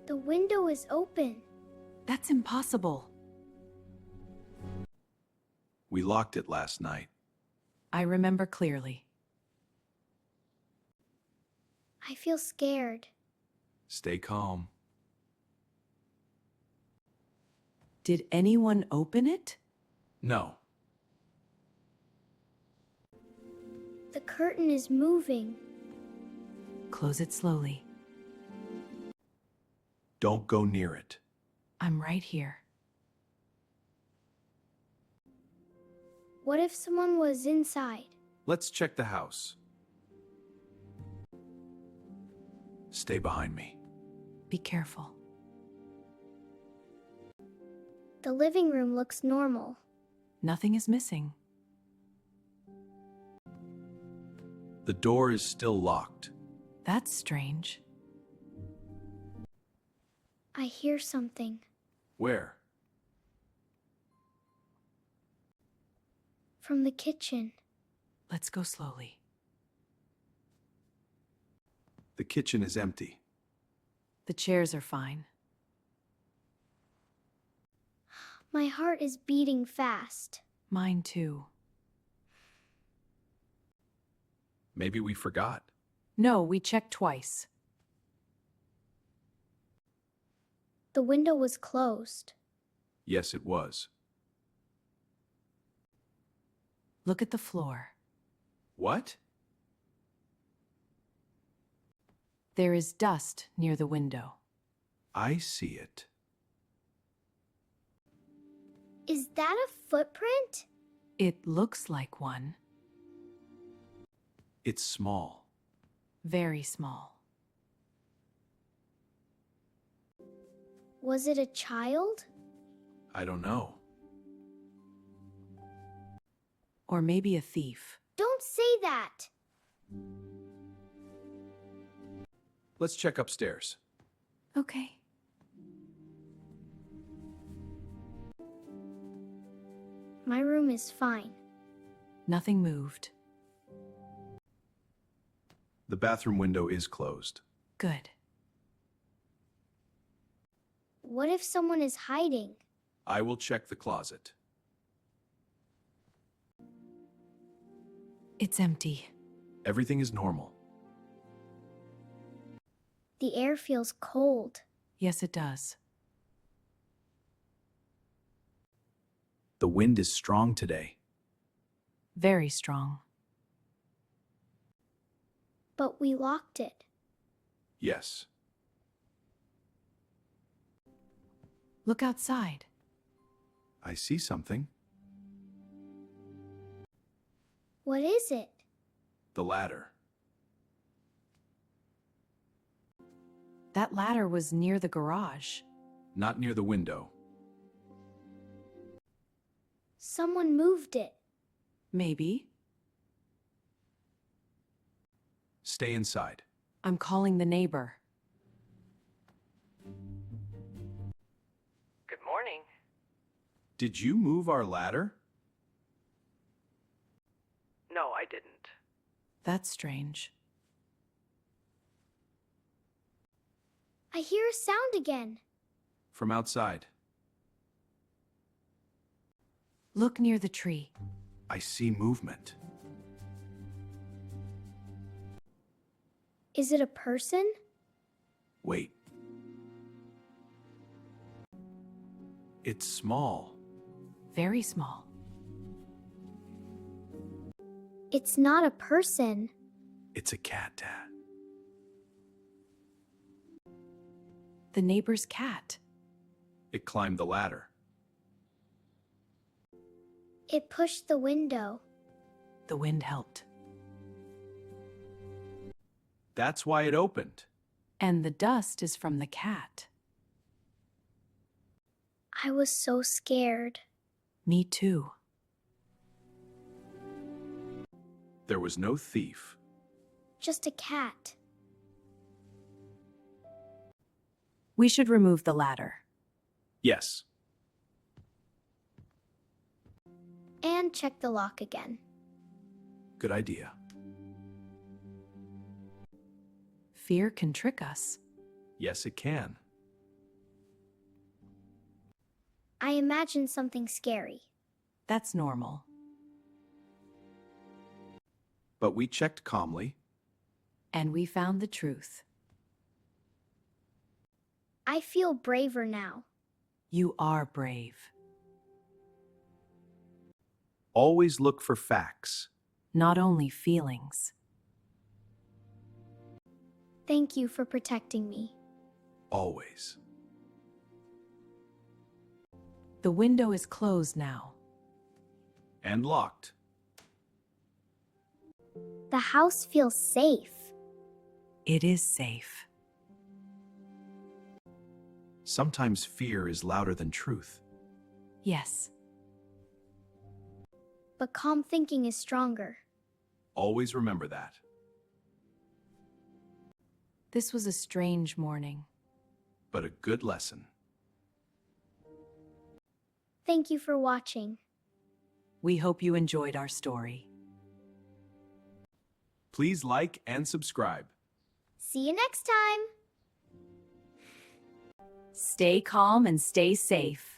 The window is open. That's impossible. We locked it last night. I remember clearly. I feel scared. Stay calm. Did anyone open it? No. The curtain is moving. Close it slowly. Don't go near it. I'm right here. What if someone was inside? Let's check the house. Stay behind me. Be careful. The living room looks normal. Nothing is missing. The door is still locked. That's strange. I hear something. Where? From the kitchen. Let's go slowly. The kitchen is empty. The chairs are fine. My heart is beating fast. Mine too. Maybe we forgot. No, we checked twice. The window was closed. Yes, it was. Look at the floor. What? There is dust near the window. I see it. Is that a footprint? It looks like one. It's small. Very small. Was it a child? I don't know. Or maybe a thief. Don't say that. Let's check upstairs. Okay. My room is fine. Nothing moved. The bathroom window is closed. Good. What if someone is hiding? I will check the closet. It's empty. Everything is normal. The air feels cold. Yes, it does. The wind is strong today. Very strong. But we locked it. Yes. Look outside. I see something. What is it? The ladder. That ladder was near the garage. Not near the window. Someone moved it. Maybe. Stay inside. I'm calling the neighbor. Good morning. Did you move our ladder? No, I didn't. That's strange. I hear a sound again. From outside. Look near the tree. I see movement. Is it a person? Wait. It's small. Very small. It's not a person. It's a cat, Dad. The neighbor's cat. It climbed the ladder. It pushed the window. The wind helped. That's why it opened. And the dust is from the cat. I was so scared. Me too. There was no thief. Just a cat. We should remove the ladder. Yes. And check the lock again. Good idea. Fear can trick us. Yes, it can. I imagined something scary. That's normal. But we checked calmly. And we found the truth. I feel braver now. You are brave. Always look for facts. Not only feelings. Thank you for protecting me. Always. The window is closed now. And locked. The house feels safe. It is safe. Sometimes fear is louder than truth. Yes. But calm thinking is stronger. Always remember that. This was a strange morning. But a good lesson. Thank you for watching. We hope you enjoyed our story. Please like and subscribe. See you next time. Stay calm and stay safe.